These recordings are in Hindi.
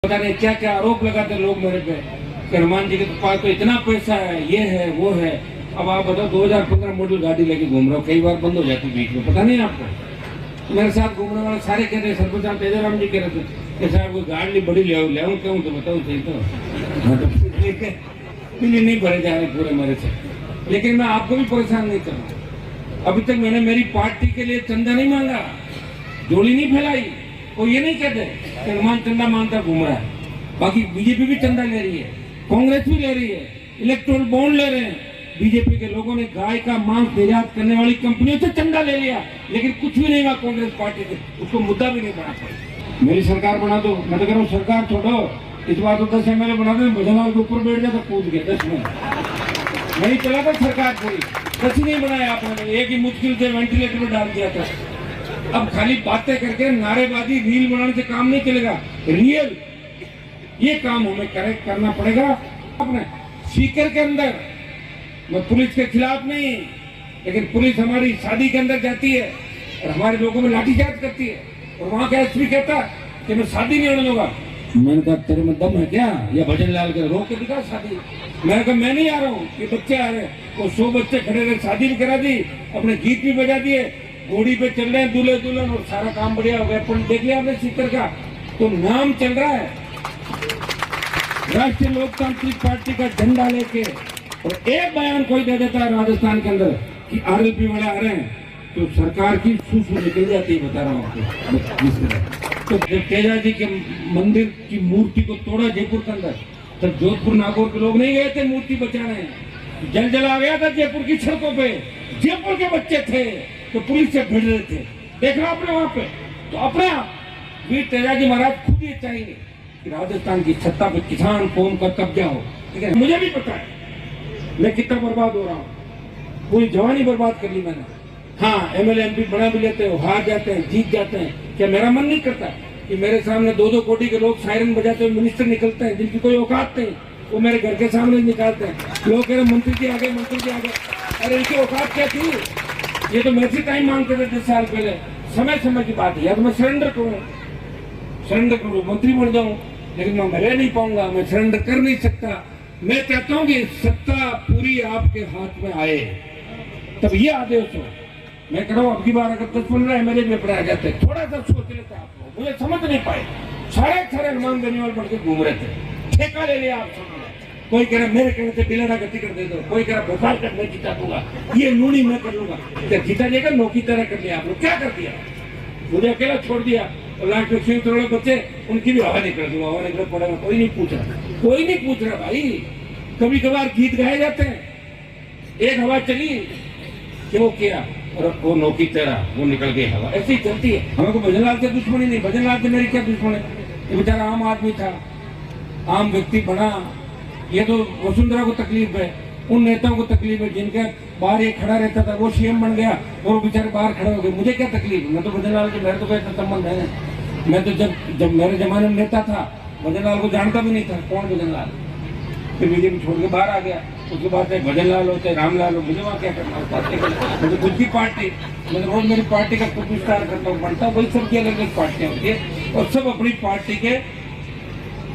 पता नहीं क्या क्या आरोप लगाते लोग मेरे पे कि हनुमान जी के पास तो इतना पैसा है, ये है वो है। अब आप बताओ 2015 मॉडल गाड़ी लेके घूम रहा हूँ, कई बार बंद हो जाती बीच में, पता नहीं आपको। मेरे साथ घूमने वाले सारे कहते हैं, सरपंच साहब तेजाराम जी कह रहे थे कि साहब कोई गाड़ी बड़ी ले आऊँ क्यों, तो बताओ सही तो बिजली नहीं भरे जा रहे पूरे मेरे से। लेकिन मैं आपको भी परेशान नहीं कर रहा। अभी तक मैंने मेरी पार्टी के लिए चंदा नहीं मांगा, जोड़ी नहीं फैलाई। वो ये नहीं कहते कि हनुमान चंदा मांगता घूम रहा है। बाकी बीजेपी भी चंदा ले रही है, कांग्रेस भी ले रही है, इलेक्ट्रोल बॉन्ड ले रहे हैं। बीजेपी के लोगों ने गाय का मांस निर्यात करने वाली कंपनियों से चंदा ले लिया, लेकिन कुछ भी नहीं हुआ कांग्रेस पार्टी से, उसको मुद्दा भी नहीं बना पाई। मेरी सरकार बना दो, मैं तो कह रहा हूँ सरकार छोड़ो, इस बार तो 10 MLA बना दो, भजनलाल के ऊपर बैठ जाता कूद के 10 में नहीं चला था सरकार पूरी। 10 ही नहीं बनाया आपने, एक ही मुश्किल से वेंटिलेटर में डाल दिया था। अब खाली बातें करके नारेबाजी रील बनाने से काम नहीं चलेगा, रियल ये काम हमें करेक्ट करना पड़ेगा। अपने स्पीकर के अंदर मैं पुलिस के खिलाफ नहीं, लेकिन पुलिस हमारी शादी के अंदर जाती है और हमारे लोगों में लाठीचार्ज करती है, और वहां का एसपी कहता कि मैं शादी नहीं होने दूंगा। मैंने कहा तेरे में दम है क्या, या भजनलाल के रोक के दिखा शादी। मैंने कहा मैं नहीं आ रहा हूँ, ये बच्चे आ रहे हैं। वो 100 बच्चे खड़े रहे, शादी भी करा दी, अपने गीत भी बजा दिए, घोड़ी पे चल रहे हैं दूल्हे दुल्हन, और सारा काम बढ़िया हो गया। पर देख लिया आपने स्पीकर का तो नाम चल रहा है राष्ट्रीय लोकतांत्रिक पार्टी का झंडा लेके, और एक बयान कोई दे देता है राजस्थान के अंदर कि RLP वाले आ रहे हैं, तो सरकार की सूसू निकल जाती है। बता रहा हूँ आपको। तो जब तेजा जी के मंदिर की मूर्ति को तोड़ा जयपुर के अंदर, तब जोधपुर नागौर के लोग नहीं गए थे मूर्ति बचाने। जल जला गया था जयपुर की सड़कों पे, जयपुर के बच्चे थे तो पुलिस से भिड़ रहे थे, देखा आपने वहां पे। तो अपने आप वीर तेजा जी महाराज खुद ये चाहेंगे कि राजस्थान की सत्ता पे किसान कौम का कब्जा हो। ठीक है, मुझे भी पता है मैं कितना बर्बाद हो रहा हूँ, पूरी जवानी बर्बाद कर ली मैंने। हाँ, MLA MP बना भी लेते हो, हार जाते हैं, जीत जाते हैं। क्या मेरा मन नहीं करता कि मेरे सामने 2-2 कोटी के लोग सायरन बजाते हुए मिनिस्टर निकलते हैं, जिनकी कोई औकात नहीं, वो मेरे घर के सामने निकालते हैं। लोग कह रहे मंत्री जी आ गए, मंत्री जी आ गए। अरे इनकी औकात क्या थी? ये तो मेरे से टाइम मांगते थे 10 साल पहले। समय समय की बात है, या तो मैं सरेंडर करूँ, मंत्री बन जाऊँ, लेकिन मैं रह नहीं पाऊंगा, मैं सरेंडर कर नहीं सकता। मैं चाहता हूँ कि सत्ता पूरी आपके हाथ में आए, तब ये आदेश हो। मैं कह रहा हूँ अब की बार अगर 10-15 MLA में पढ़ाया जाते, थोड़ा सा सोच लेते आप लोग, मुझे समझ नहीं पाए। सारे हनुमान बेनीवाल बढ़ के घूम रहे थे, ठेका ले लिया आप सब। कोई कह रहा मेरे कहने से बिलेरा गति कर दे दो, कोई कह रहा भोपाल तक मैं जीता दूंगा, ये लूनी मैं कर लूंगा। क्या जीता जाएगा? नौकी तरह कर लिया आप लोग। क्या कर दिया? मुझे अकेला छोड़ दिया, और लास्ट में 6 करोड़ बच्चे, उनकी भी हवा निकल दूंगा, हवा निकल पड़ेगा। कोई नहीं पूछ रहा भाई। कभी कभार गीत गाए जाते हैं, एक हवा चली कि वो किया, और वो नौकी तेरा वो निकल गई हवा, ऐसी ही चलती है। हमें को भजनलाल से दुश्मनी नहीं, भजनलाल से मेरी क्या दुश्मनी है? ये बेचारा आम आदमी था, आम व्यक्ति बना। ये तो वसुंधरा को तकलीफ है, उन नेताओं को तकलीफ है जिनके बाहर ये खड़ा रहता था, वो CM बन गया और वो बेचारे बाहर खड़े हो गए। मुझे क्या तकलीफ? मैं तो भजनलाल के, मेरे तो कोई संबंध है। मैं तो जब मेरे जमाने में नेता था, भजनलाल को जानता भी नहीं था कौन भजनलाल। फिर बीजेपी छोड़ के बाहर आ गया, उसके बाद भजनलाल होते, रामलाल हो, मुझे वहाँ क्या करना? मुझे खुद की पार्टी, मैं रोज मेरी पार्टी का कुछ विस्तार करता हूँ, बनता हूँ। वही सबकी अलग अलग पार्टियाँ होती है, और सब अपनी पार्टी के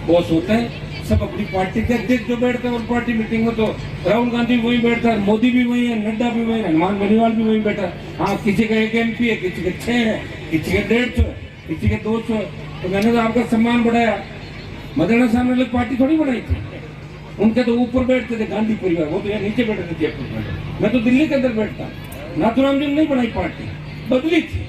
बॉस होते हैं, सब अपनी पार्टी के अध्यक्ष जो बैठते हैं। और पार्टी मीटिंग में तो राहुल गांधी वही बैठता है, मोदी भी वही है, नड्डा भी वही है, हनुमान बेनीवाल भी वही बैठा है। हाँ, किसी का 1 MP है, किसी के 6 है, किसी के 150 है, किसी के 200 है। तो मैंने तो आपका सम्मान बढ़ाया। मदना साहब ने अलग पार्टी थोड़ी बनाई थी, उनके तो ऊपर बैठते थे गांधी परिवार, वो तो यहाँ नीचे बैठे थे जयपुर में। मैं तो दिल्ली के अंदर बैठता। नाथुराम जी ने नहीं बनाई पार्टी, बदली थी,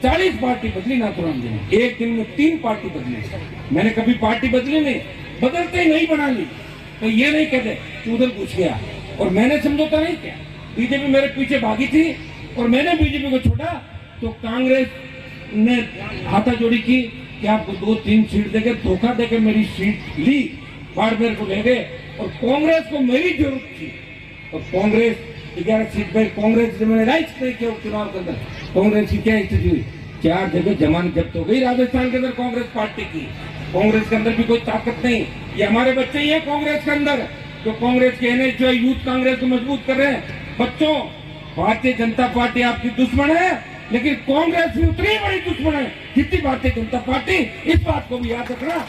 40 पार्टी बदली नाथुराम जी ने, एक दिन में 3 पार्टी बदली। मैंने कभी पार्टी बदली नहीं, बदलते ही नहीं बना ली। तो ये नहीं कहते कि उधर घुस गया, और मैंने समझौता नहीं किया। बीजेपी मेरे पीछे भागी थी और मैंने बीजेपी को छोड़ा, तो कांग्रेस ने हाथाजोड़ी की कि आपको 2-3 सीट देके, धोखा देके मेरी सीट ली, बाड़मेर को ले गए। और कांग्रेस को मेरी जरूरत थी, और कांग्रेस 11 सीट पर, कांग्रेस से मैंने राइट नहीं किया चुनाव के अंदर। कांग्रेस की क्या स्थिति हुई? 4 जगह जमानत जब्त हो गई राजस्थान के अंदर कांग्रेस पार्टी की। कांग्रेस के अंदर भी कोई ताकत नहीं, ये हमारे बच्चे ही है कांग्रेस के अंदर, जो कांग्रेस के NH यूथ कांग्रेस को मजबूत कर रहे हैं। बच्चों, भारतीय जनता पार्टी आपकी दुश्मन है, लेकिन कांग्रेस भी उतनी बड़ी दुश्मन है जितनी भारतीय जनता पार्टी। इस बात को भी याद रखना।